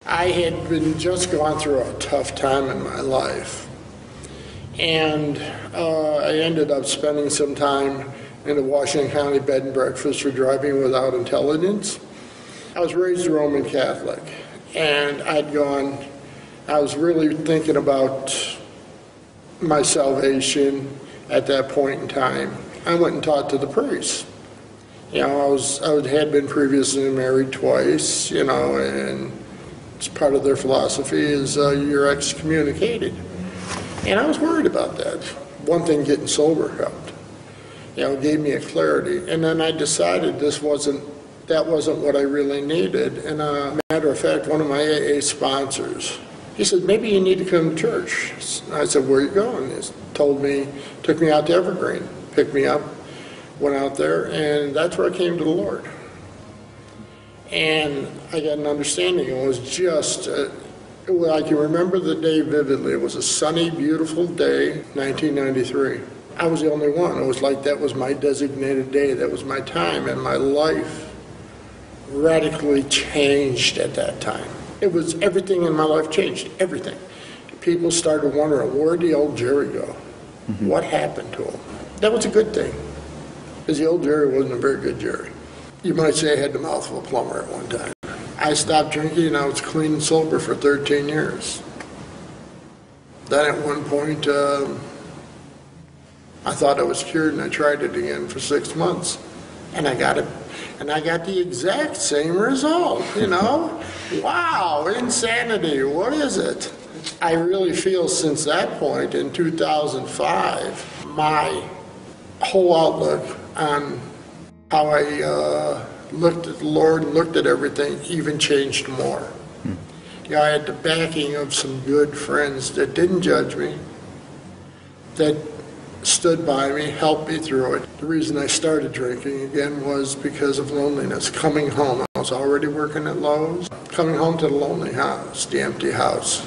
I had been just going through a tough time in my life, and I ended up spending some time in the Washington County bed and breakfast for driving without intelligence. I was raised Roman Catholic, and I was really thinking about my salvation at that point in time. I went and talked to the priest. You know, I had been previously married twice, you know, and it's part of their philosophy is you're excommunicated. And I was worried about that. One thing, getting sober helped. You know, gave me a clarity. And then I decided that wasn't what I really needed. And matter of fact, one of my AA sponsors, he said, maybe you need to come to church. I said, where are you going? He took me out to Evergreen, picked me up, went out there, and that's where I came to the Lord. And I got an understanding. It was just, I can remember the day vividly. It was a sunny, beautiful day, 1993. I was the only one. It was like that was my designated day. That was my time, and my life radically changed at that time. It was everything in my life changed, everything. People started wondering, where'd the old Jerry go? Mm-hmm. What happened to him? That was a good thing, because the old Jerry wasn't a very good Jerry. You might say I had the mouth of a plumber at one time. I stopped drinking and I was clean and sober for 13 years. Then at one point, I thought I was cured, and I tried it again for 6 months. And I got it. And I got the exact same result, you know? Wow, insanity, what is it? I really feel since that point in 2005, my whole outlook on how I looked at the Lord and looked at everything even changed more. You know, I had the backing of some good friends that didn't judge me, that stood by me, helped me through it. The reason I started drinking again was because of loneliness. Coming home, I was already working at Lowe's. Coming home to the lonely house, the empty house,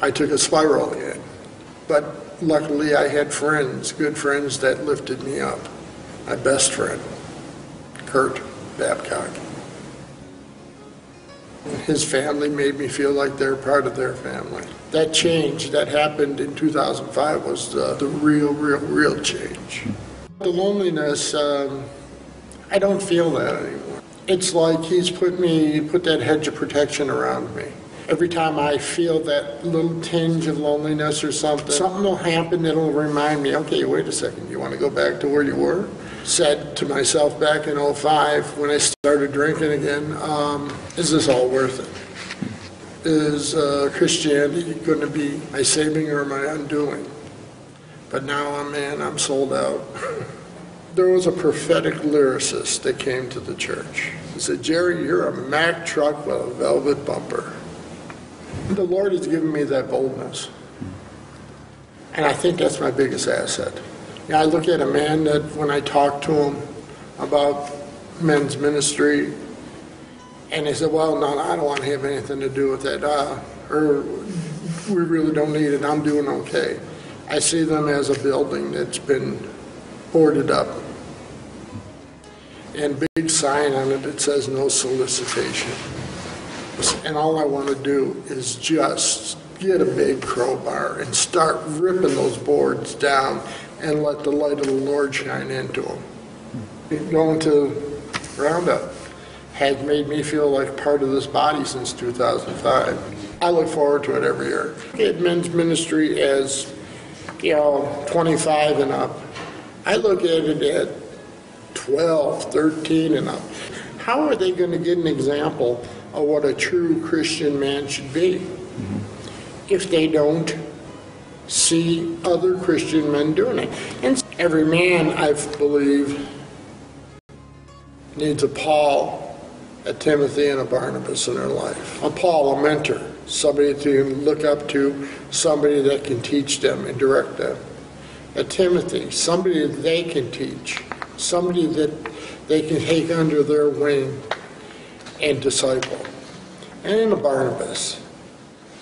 I took a spiral again. But luckily I had friends, good friends that lifted me up. My best friend, Kurt Babcock. His family made me feel like they're part of their family. That change that happened in 2005 was the real change. The loneliness, I don't feel that anymore. It's like he's put that hedge of protection around me. Every time I feel that little tinge of loneliness or something will happen that'll remind me, okay, wait a second, you want to go back to where you were? Said to myself back in 2005 when I started drinking again, is this all worth it? Is Christianity going to be my saving or my undoing? But now, I'm sold out. There was a prophetic lyricist that came to the church. He said, Jerry, you're a Mack truck with a velvet bumper. And the Lord has given me that boldness. And I think that's my biggest asset. I look at a man that when I talk to him about men's ministry, and they said, well, no, I don't want to have anything to do with that, or we really don't need it, I'm doing okay. I see them as a building that's been boarded up, and big sign on it that says no solicitation. And all I want to do is just get a big crowbar and start ripping those boards down and let the light of the Lord shine into them. Going to Roundup has made me feel like part of this body since 2005. I look forward to it every year. At men's ministry as, 25 and up. I look at it at 12, 13 and up. How are they going to get an example of what a true Christian man should be if they don't see other Christian men doing it? And every man, I believe, needs a Paul, a Timothy, and a Barnabas in their life. A Paul, a mentor, somebody to look up to, somebody that can teach them and direct them. A Timothy, somebody that they can teach, somebody that they can take under their wing and disciple. And then a Barnabas.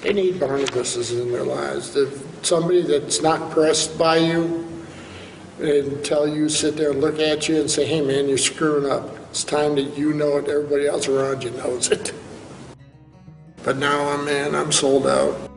They need Barnabases in their lives. Somebody that's not impressed by you until you sit there and look at you and say, hey man, you're screwing up. It's time that you know it, everybody else around you knows it. But now I'm sold out.